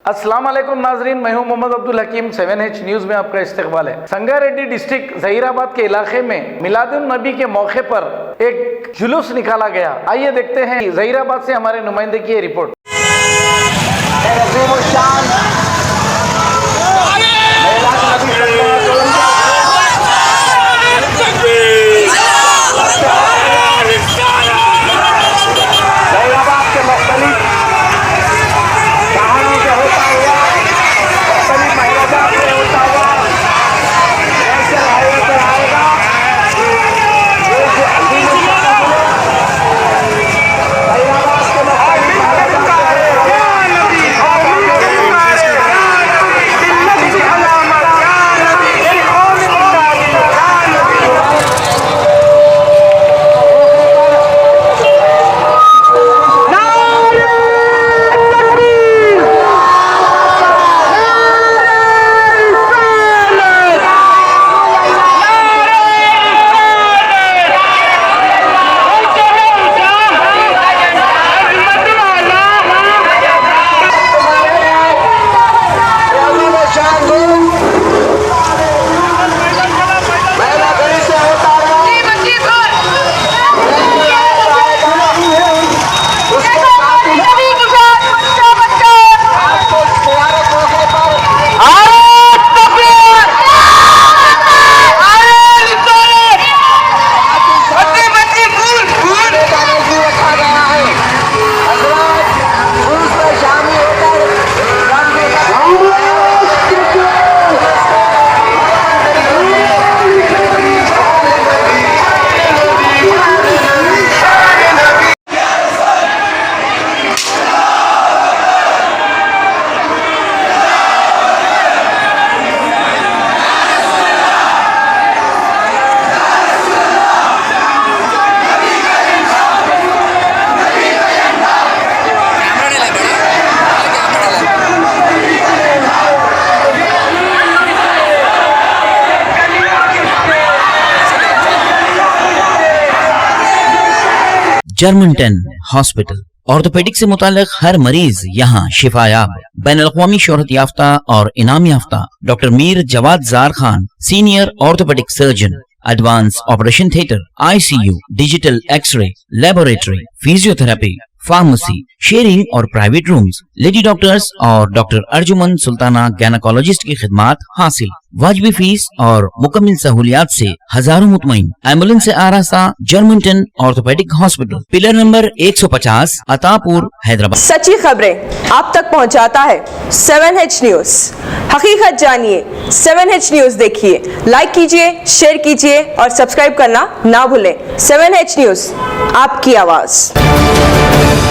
अस्सलाम वालेकुम नाजरीन, मैं हूं मोहम्मद अब्दुल हकीम। 7H न्यूज में आपका इस्तकबाल है। संगारेड्डी डिस्ट्रिक्ट जहीराबाद के इलाके में मिलादुन नबी के मौके पर एक जुलूस निकाला गया। आइए देखते हैं जहीराबाद से हमारे नुमाइंदे की रिपोर्ट। जर्मनटन हॉस्पिटल ऑर्थोपेडिक से मुताल्लिक हर मरीज यहाँ शिफायाब। बैनुल-अक़वामी शोहरत याफ्ता और इनाम याफ्ता doctor Mir Jawad Zar Khan, senior orthopaedic surgeon, advance operation theatre, ICU, digital X-ray, laboratory, physiotherapy, pharmacy, sharing और प्राइवेट रूम्स, लेडी डॉक्टर्स और डॉक्टर अर्जुमन सुल्ताना गैनकोलॉजिस्ट की खिदमात हासिल। वाजिबी फीस और मुकम्मल सहूलियात से हजारों मुतमईन। एम्बुलेंस से आरास्ता Germanton orthopaedic hospital, pillar number 150, Attapur, Hyderabad. सच्ची खबरें आप तक पहुंचाता है 7H न्यूज। हकीकत जानिए, 7H न्यूज देखिए, लाइक कीजिए, शेयर कीजिए और सब्सक्राइब करना ना भूलें। 7H न्यूज, आपकी आवाज।